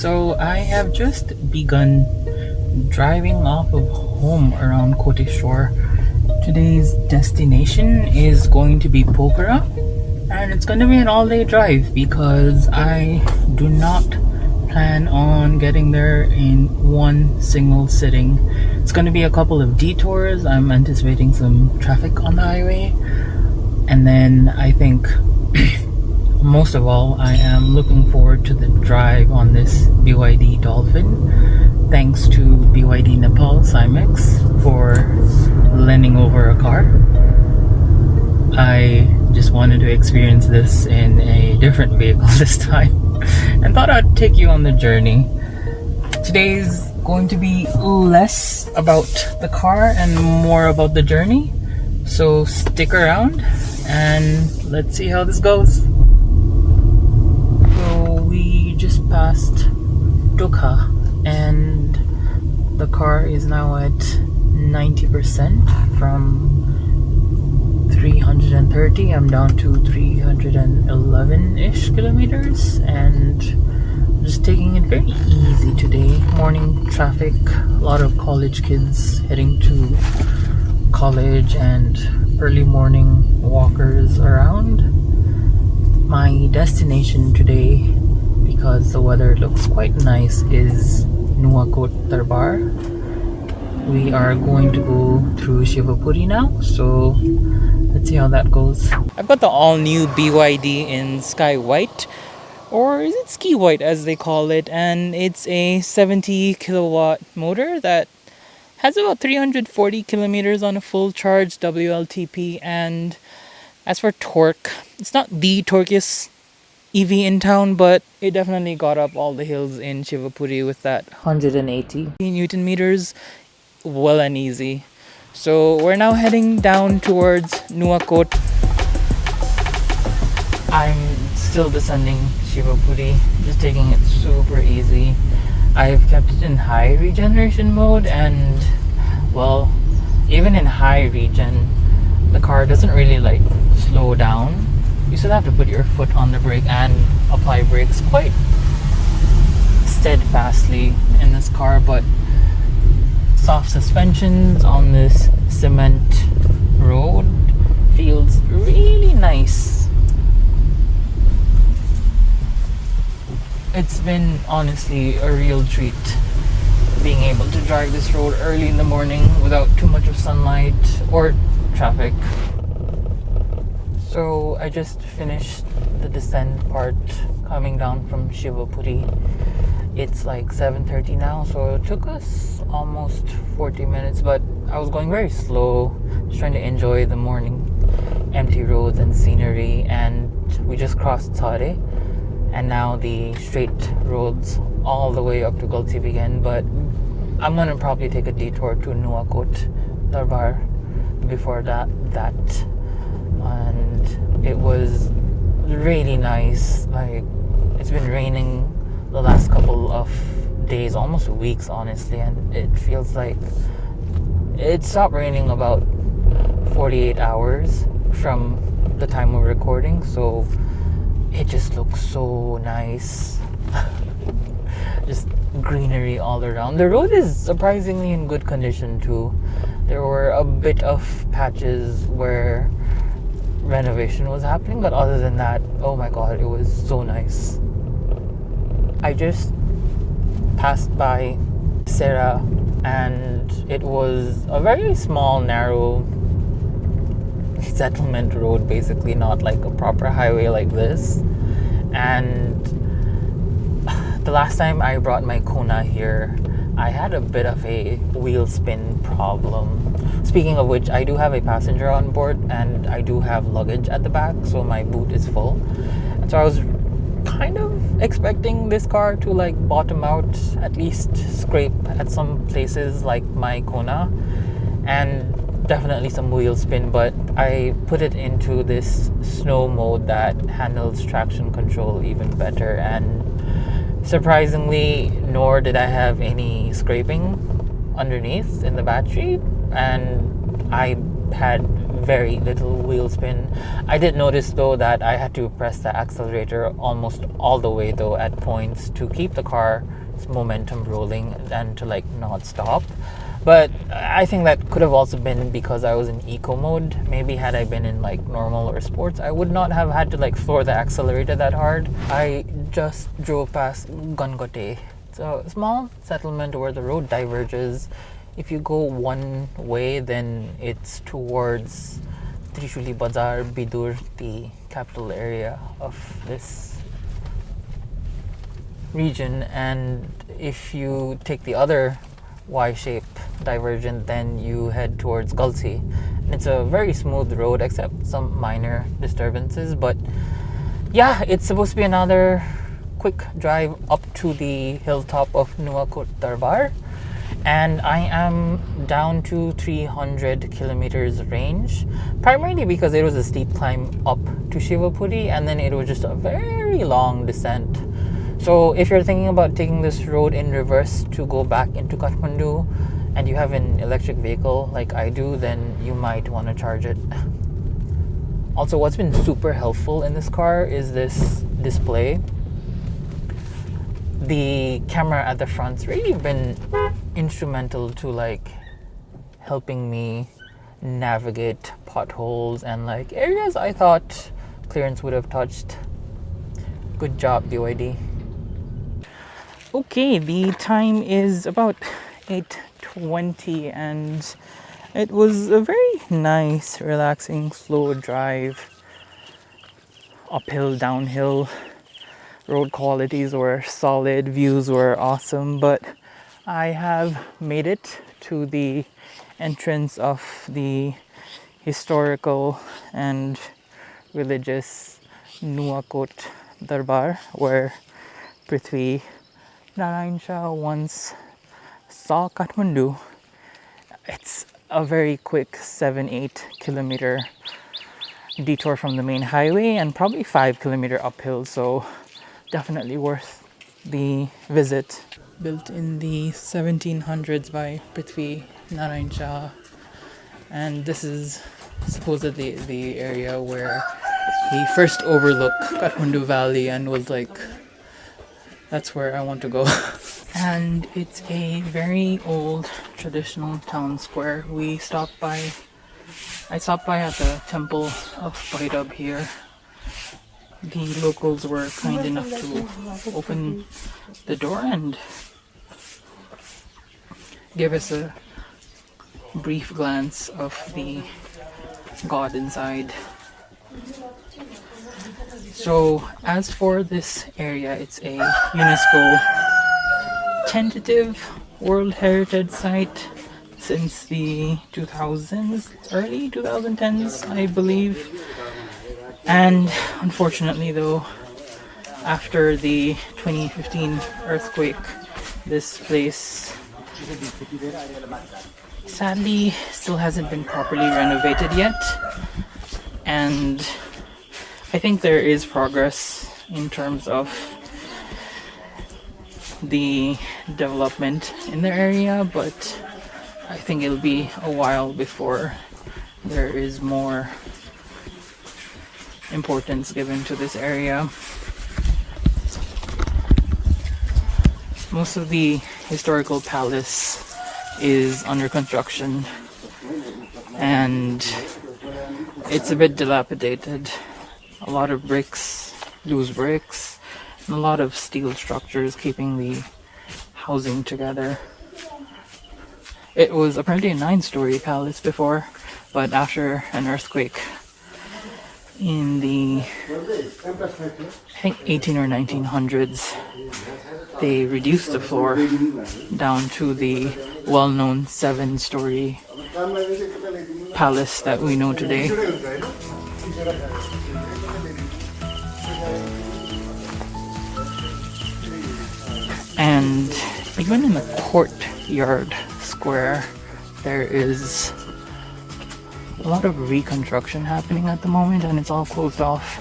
So I have just begun driving off of home around Koteshwor. Today's destination is going to be Pokhara, and it's going to be an all-day drive because I do not plan on getting there in one single sitting. It's going to be a couple of detours. I'm anticipating some traffic on the highway, and then I think most of all, I am looking forward to the drive on this BYD Dolphin. Thanks to BYD Nepal Cymex for lending over a car. I just wanted to experience this in a different vehicle this time and thought I'd take you on the journey. Today's going to be less about the car and more about the journey. So stick around and let's see how this goes. We just passed Tokha and the car is now at 90% from 330. I'm down to 311-ish kilometers and just taking it very easy today. Morning traffic, a lot of college kids heading to college and early morning walkers around. My destination today, because the weather looks quite nice, is Nuwakot Durbar. We are going to go through Shivapuri now, so let's see how that goes. I've got the all-new BYD in Sky White, or is it Ski White as they call it, and it's a 70 kilowatt motor that has about 340 kilometers on a full charge WLTP. And as for torque, it's not the torquest EV in town, but it definitely got up all the hills in Shivapuri with that 180 Newton meters well and easy. So we're now heading down towards Nuwakot. I'm still descending Shivapuri, just taking it super easy. I've kept it in high regeneration mode, and well, even in high regen, the car doesn't really like slow down. You still have to put your foot on the brake and apply brakes quite steadfastly in this car, but soft suspensions on this cement road feels really nice. It's been honestly a real treat being able to drive this road early in the morning without too much of sunlight or traffic. So I just finished the descent part coming down from Shivapuri. It's like 7:30 now, so it took us almost 40 minutes, but I was going very slow, just trying to enjoy the morning empty roads and scenery. And we just crossed Chahare, and now the straight roads all the way up to Galchi begin. But I'm gonna probably take a detour to Nuwakot Durbar before that. And it was really nice. Like, it's been raining the last couple of days, almost weeks honestly, and it feels like it stopped raining about 48 hours from the time of recording, so it just looks so nice. Just greenery all around. The road is surprisingly in good condition too. There were a bit of patches where renovation was happening, but other than that, oh my god, it was so nice. I just passed by Sera, and it was a very small, narrow settlement road, basically, not like a proper highway like this. And the last time I brought my Kona here, I had a bit of a wheel spin problem. Speaking of which, I do have a passenger on board and I do have luggage at the back, so my boot is full. And so I was kind of expecting this car to like bottom out, at least scrape at some places like my Kona, and definitely some wheel spin, but I put it into this snow mode that handles traction control even better, and surprisingly, nor did I have any scraping underneath in the battery, and I had very little wheel spin. I did notice though that I had to press the accelerator almost all the way though at points to keep the car's momentum rolling and to like not stop. But I think that could have also been because I was in eco mode. Maybe had I been in like normal or sports, I would not have had to like floor the accelerator that hard. I just drove past Gangate. It's a small settlement where the road diverges. If you go one way, then it's towards Trishuli Bazar, Bidur, the capital area of this region. And if you take the other Y-shape divergent, then you head towards Galchi. And it's a very smooth road except some minor disturbances. But yeah, it's supposed to be another quick drive up to the hilltop of Nuwakot Durbar. And I am down to 300 kilometers range, primarily because it was a steep climb up to Shivapuri and then it was just a very long descent. So if you're thinking about taking this road in reverse to go back into Kathmandu and you have an electric vehicle like I do, then you might want to charge it. Also, what's been super helpful in this car is this display. The camera at the front's really been instrumental to like helping me navigate potholes and like areas I thought clearance would have touched. Good job, BYD. Okay, the time is about 8:20 and it was a very nice, relaxing, slow drive. Uphill, downhill. Road qualities were solid, views were awesome, but I have made it to the entrance of the historical and religious Nuwakot Durbar, where Prithvi Narayan Shah once saw Kathmandu. It's a very quick 7-8 kilometer detour from the main highway and probably 5 kilometer uphill, so definitely worth the visit. Built in the 1700s by Prithvi Narayan Shah, and this is supposedly the area where he first overlooked Kathmandu Valley and was like, that's where I want to go. And it's a very old traditional town square. I stopped by at the temple of Bhairab here. The locals were kind enough to open the door and give us a brief glance of the god inside. So as for this area, it's a UNESCO tentative World Heritage Site since the 2000s, early 2010s, I believe. And unfortunately though, after the 2015 earthquake, this place sadly still hasn't been properly renovated yet. And I think there is progress in terms of the development in the area, but I think it'll be a while before there is more importance given to this area. Most of the historical palace is under construction and it's a bit dilapidated. A lot of bricks, loose bricks, and a lot of steel structures keeping the housing together. It was apparently a 9-story palace before, but after an earthquake in the, I think 18 or 1900s, they reduced the floor down to the well-known 7-story palace that we know today. And even in the courtyard square, there is a lot of reconstruction happening at the moment and it's all closed off.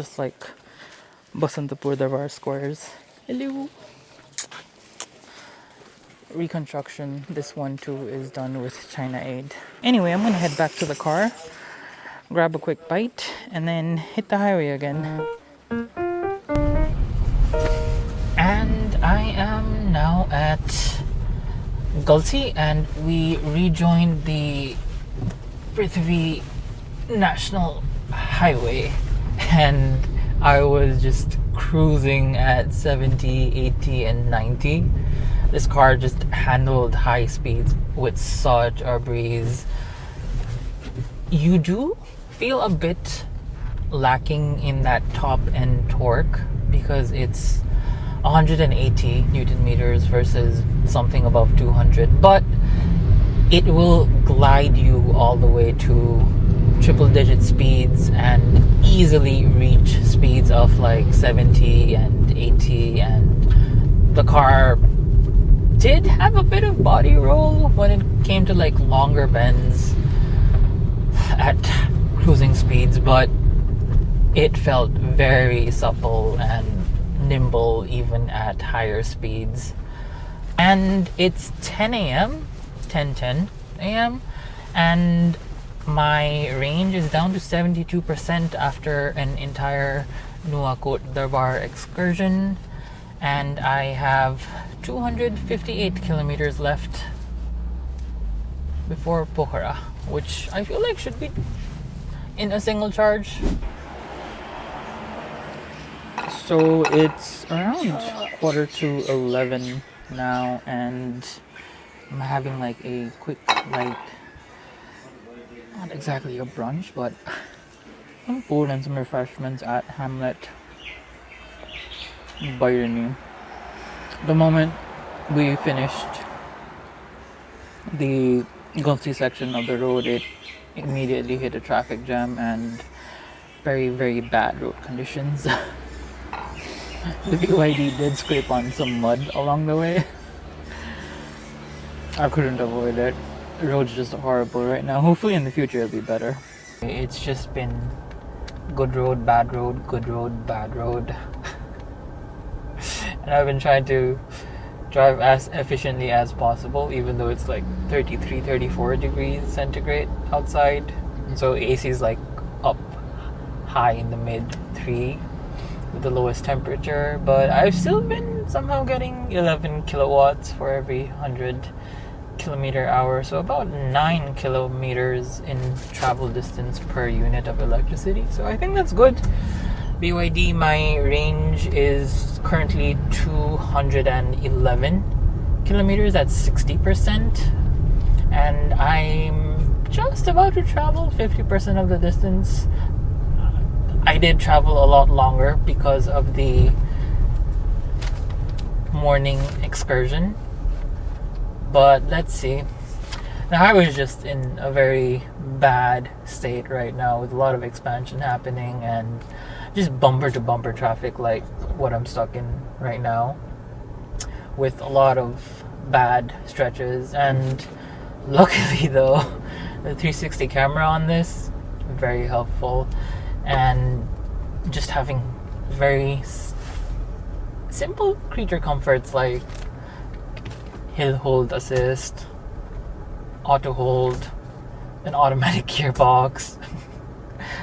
just like Basantapur Darbar squares. Hello. Reconstruction, this one too is done with China Aid. Anyway, I'm gonna head back to the car, grab a quick bite, and then hit the highway again. And I am now at Galchi, and we rejoined the Prithvi National Highway, and I was just cruising at 70, 80, and 90. This car just handled high speeds with such a breeze. You do feel a bit lacking in that top end torque because it's 180 Newton meters versus something above 200, but it will glide you all the way to triple digit speeds and easily reach speeds of like 70 and 80. And the car did have a bit of body roll when it came to like longer bends at cruising speeds, but it felt very supple and nimble even at higher speeds. And it's 10 a.m. 10:10 a.m. and my range is down to 72% after an entire Nuwakot Durbar excursion, and I have 258 kilometers left before Pokhara, which I feel like should be in a single charge. So it's around 11:15 now, and I'm having like a quick, like, not exactly a brunch, but some food and some refreshments at Hamlet Baireni. The moment we finished the Galchi section of the road, it immediately hit a traffic jam and very, very bad road conditions. The BYD did scrape on some mud along the way. I couldn't avoid it. The road's just horrible right now. Hopefully in the future it'll be better. It's just been good road, bad road, good road, bad road. And I've been trying to drive as efficiently as possible, even though it's like 33, 34 degrees centigrade outside. And so AC is like up high in the mid 3 with the lowest temperature. But I've still been somehow getting 11 kilowatts for every 100 kilometer hour. So about 9 kilometers in travel distance per unit of electricity. So I think that's good. BYD, my range is currently 211 kilometers at 60%, and I'm just about to travel 50% of the distance. I did travel a lot longer because of the morning excursion, but let's see. The highway is just in a very bad state right now with a lot of expansion happening and just bumper to bumper traffic like what I'm stuck in right now, with a lot of bad stretches. And luckily though, the 360 camera on this, very helpful, and just having very simple creature comforts like hill hold assist, auto hold, an automatic gearbox.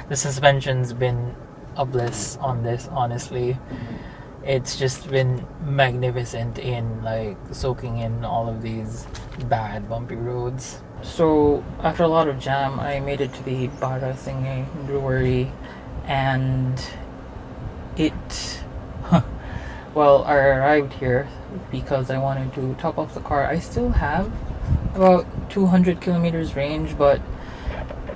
The suspension's been a bliss on this, honestly. It's just been magnificent in like soaking in all of these bad bumpy roads. So after a lot of jam, I made it to the Barasinghe brewery, and it well, I arrived here because I wanted to top off the car. I still have about 200 kilometers range, but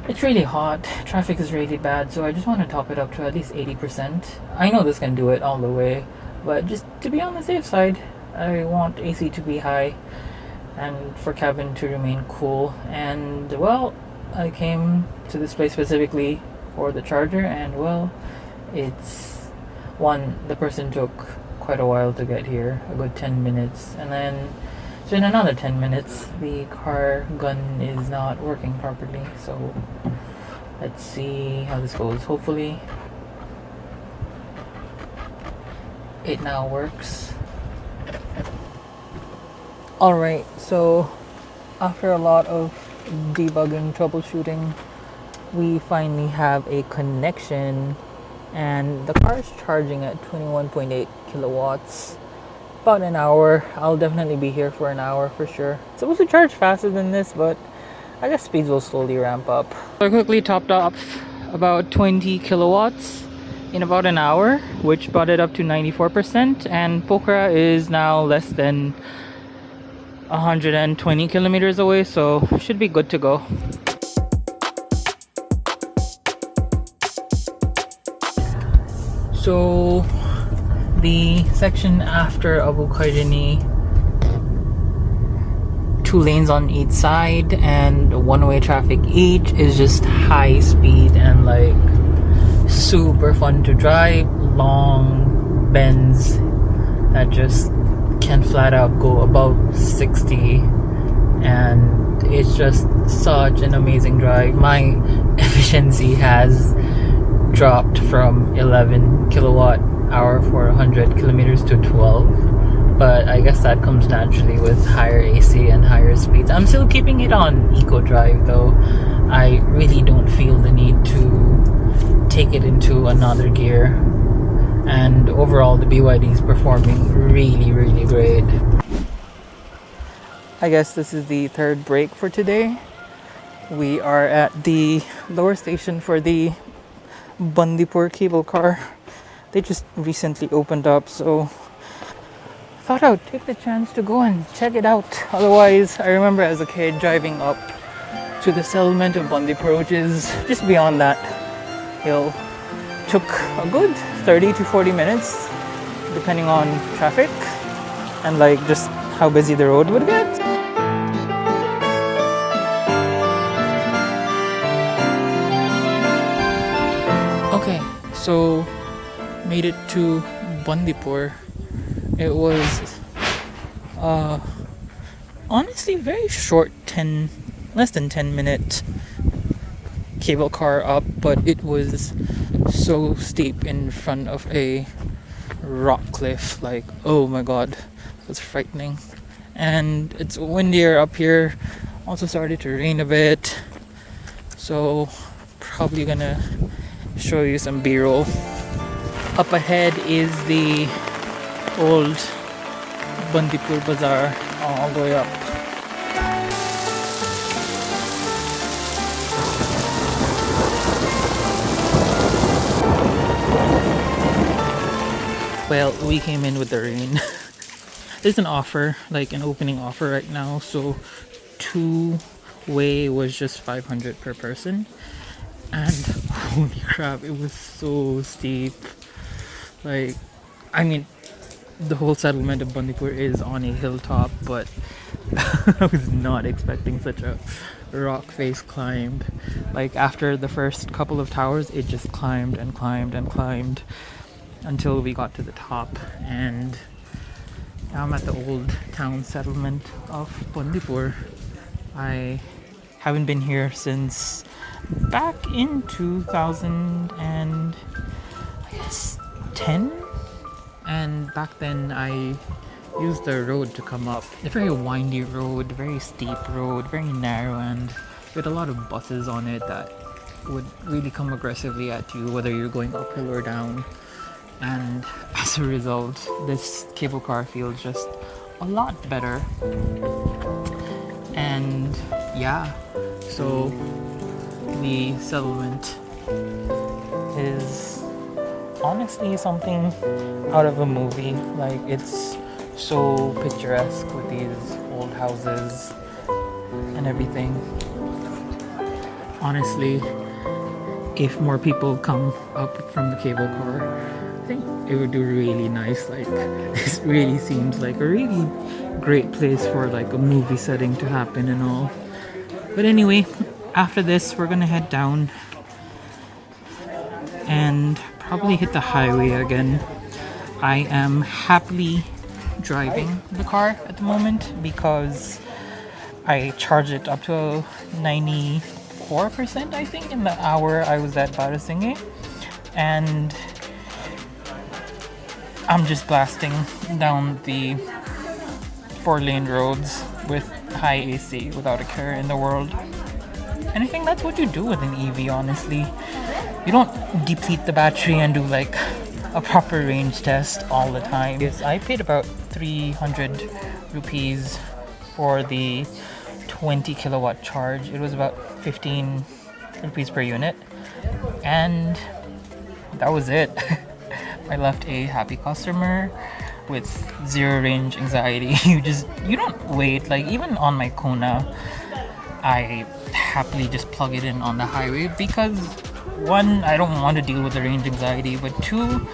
it's really hot, traffic is really bad, so I just want to top it up to at least 80%. I know this can do it all the way, but just to be on the safe side, I want AC to be high and for cabin to remain cool. And well, I came to this place specifically for the charger, and well, it's the person took quite a while to get here, a good 10 minutes, and then so in another 10 minutes the car gun is not working properly. So let's see how this goes. Hopefully it now works. Alright, so after a lot of debugging, troubleshooting, we finally have a connection, and the car is charging at 21.8 kilowatts. About an hour. I'll definitely be here for an hour for sure. It's supposed to charge faster than this, but I guess speeds will slowly ramp up. So I quickly topped off about 20 kilowatts in about an hour, which brought it up to 94%, and Pokhara is now less than 120 kilometers away, so should be good to go. So the section after Abu Khaireni, 2 lanes on each side and one-way traffic each, is just high speed and like super fun to drive. Long bends that just can flat out go above 60, and it's just such an amazing drive. My efficiency has dropped from 11 kilowatt hour for 100 kilometers to 12, but I guess that comes naturally with higher AC and higher speeds. I'm still keeping it on eco drive though. I really don't feel the need to take it into another gear, and overall the BYD is performing really great. I guess this is the third break for today. We are at the lower station for the Bandipur cable car. They just recently opened up, so I thought I would take the chance to go and check it out. Otherwise, I remember as a kid driving up to the settlement of Bandipur, which is just beyond that hill. Took a good 30 to 40 minutes, depending on traffic and like just how busy the road would get. Okay, so made it to Bandipur. It was honestly very short, less than 10 minute cable car up, but it was so steep in front of a rock cliff, like oh my god, it was frightening. And it's windier up here, also started to rain a bit, so probably gonna show you some b-roll. Up ahead is the old Bandipur Bazaar, all the way up. Well, we came in with the rain. There's an offer, like an opening offer right now, so 2-way was just 500 per person, and holy crap, it was so steep. Like, I mean, the whole settlement of Bandipur is on a hilltop, but I was not expecting such a rock face climb. Like, after the first couple of towers, it just climbed and climbed and climbed until we got to the top. And now I'm at the old town settlement of Bandipur. I haven't been here since back in 2010, and back then I used the road to come up. A very windy road, very steep road, very narrow, and with a lot of buses on it that would really come aggressively at you whether you're going uphill or down. And as a result, this cable car feels just a lot better. And yeah, so the settlement is honestly something out of a movie. Like, it's so picturesque with these old houses and everything. Honestly, if more people come up from the cable car, I think it would do really nice. Like, this really seems like a really great place for like a movie setting to happen and all. But anyway, after this we're gonna head down and probably hit the highway again. I am happily driving the car at the moment because I charged it up to 94%, I think, in the hour I was at Barasinghe, and I'm just blasting down the 4-lane roads with high AC without a care in the world. And I think that's what you do with an EV, honestly. You don't deplete the battery and do like a proper range test all the time. Yes, I paid about 300 rupees for the 20 kilowatt charge. It was about 15 rupees per unit. And that was it. I left a happy customer with zero range anxiety. You don't wait. Like even on my Kona, I happily just plug it in on the highway because one, I don't want to deal with the range anxiety, but two,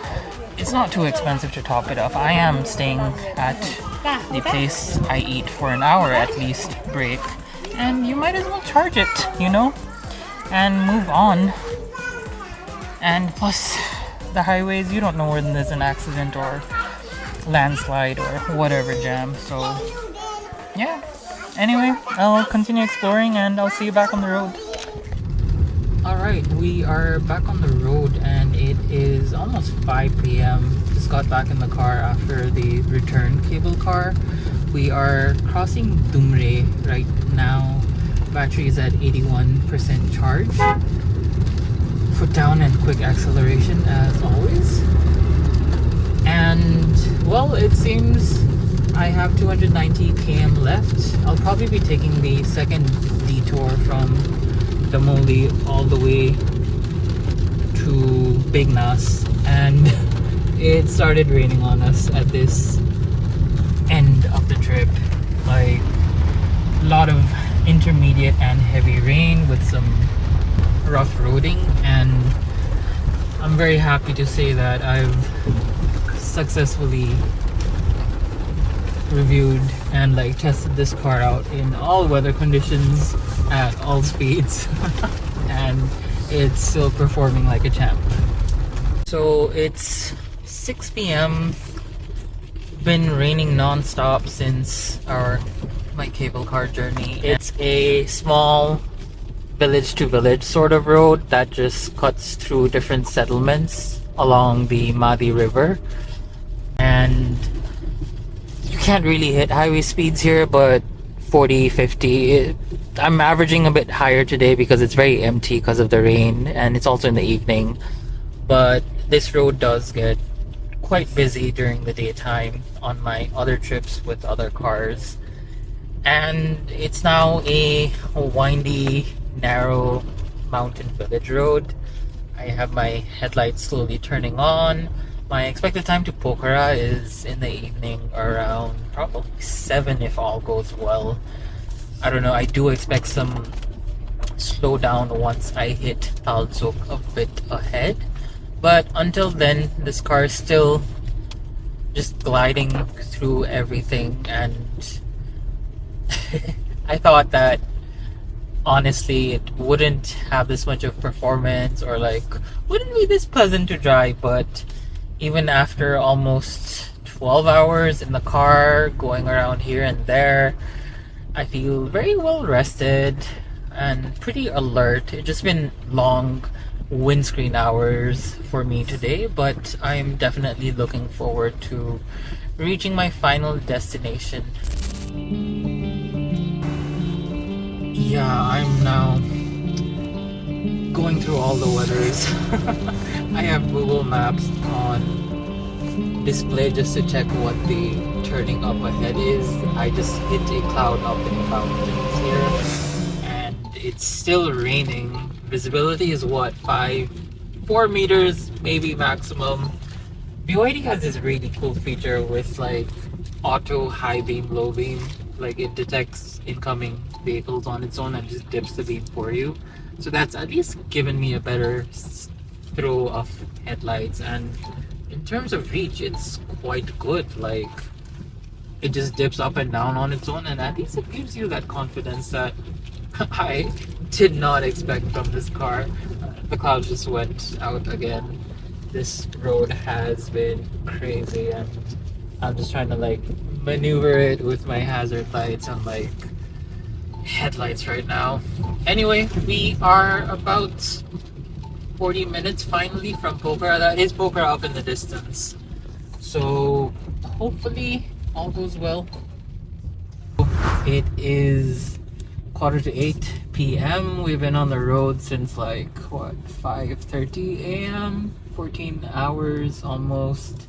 it's not too expensive to top it up. I am staying at the place I eat for an hour at least break, and you might as well charge it, and move on. And plus, the highways, you don't know when there's an accident or landslide or whatever jam, so yeah. Anyway, I'll continue exploring and I'll see you back on the road. Alright, we are back on the road and it is almost 5 p.m. Just got back in the car after the return cable car. We are crossing Dumre right now. Battery is at 81% charge. Foot down and quick acceleration as always. And well, it seems I have 290 km left. I'll probably be taking the second detour from Damauli all the way to Big Nas, and it started raining on us at this end of the trip. Like a lot of intermediate and heavy rain with some rough roading, and I'm very happy to say that I've successfully reviewed and tested this car out in all weather conditions at all speeds and it's still performing like a champ. So it's 6 p.m. Been raining non-stop since my cable car journey. It's a small village to village sort of road that just cuts through different settlements along the Madi River, and you can't really hit highway speeds here, but 40, 50. I'm averaging a bit higher today because it's very empty because of the rain and it's also in the evening. But this road does get quite busy during the daytime on my other trips with other cars. And it's now a windy, narrow mountain village road. I have my headlights slowly turning on. My expected time to Pokhara is in the evening around probably 7 if all goes well. I don't know, I do expect some slowdown once I hit Talzuk a bit ahead. But until then, this car is still just gliding through everything, and I thought that honestly it wouldn't have this much of performance or wouldn't be this pleasant to drive, but even after almost 12 hours in the car, going around here and there, I feel very well rested and pretty alert. It's just been long windscreen hours for me today, but I'm definitely looking forward to reaching my final destination. Yeah, I'm now going through all the weathers. I have Google Maps on display just to check what the turning up ahead is. I just hit a cloud up in the mountains here and it's still raining. Visibility is what, 4 meters maybe maximum. BYD has this really cool feature with auto high beam, low beam. It detects incoming vehicles on its own and just dips the beam for you. So that's at least given me a better throw of headlights, and in terms of reach it's quite good. It just dips up and down on its own, and at least it gives you that confidence that I did not expect from this car. The clouds just went out again. This road has been crazy and I'm just trying to maneuver it with my hazard lights and headlights right now. Anyway, we are about 40 minutes finally from Pokhara. That is Pokhara up in the distance. So hopefully all goes well. It is 7:45 p.m. We've been on the road since like what 5:30 a.m. 14 hours almost.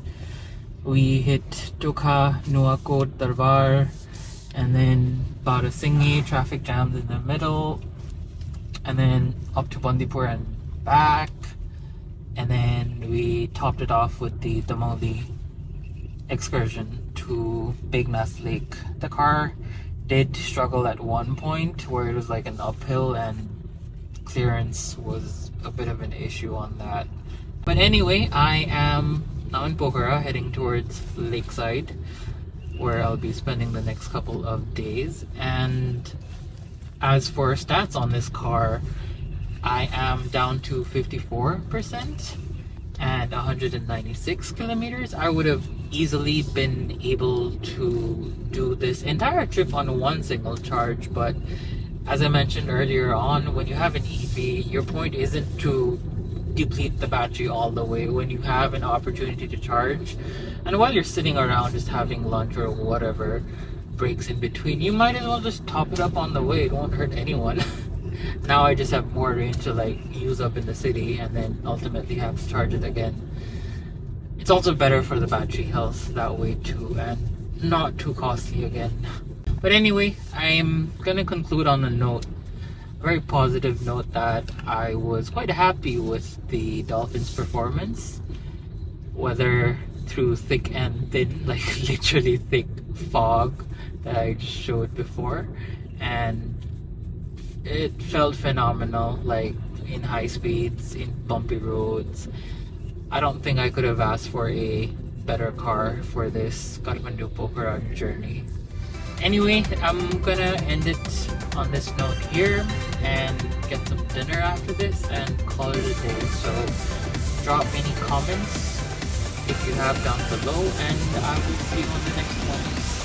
We hit Tokha, Nuwakot Durbar, and then Barasinghe, traffic jams in the middle, and then up to Bandipur and back, and then we topped it off with the Damauli excursion to Big Nass Lake. The car did struggle at one point where it was like an uphill and clearance was a bit of an issue on that. But anyway, I am now in Pokhara heading towards Lakeside where I'll be spending the next couple of days. And as for stats on this car, I am down to 54% and 196 kilometers. I would have easily been able to do this entire trip on one single charge, but as I mentioned earlier on, when you have an EV, your point isn't to deplete the battery all the way. When you have an opportunity to charge, and while you're sitting around just having lunch or whatever breaks in between, you might as well just top it up on the way. It won't hurt anyone. Now I just have more range to like use up in the city and then ultimately have to charge it again. It's also better for the battery health that way too, and not too costly again. But anyway, I'm gonna conclude on a note, a very positive note, that I was quite happy with the Dolphin's performance, whether through thick and thin, like literally thick fog that I just showed before, and it felt phenomenal, like in high speeds, in bumpy roads. I don't think I could have asked for a better car for this Kathmandu-Pokhara journey. Anyway, I'm gonna end it on this note here and get some dinner after this and call it a day. So drop any comments if you have down below, and I will see you on the next one.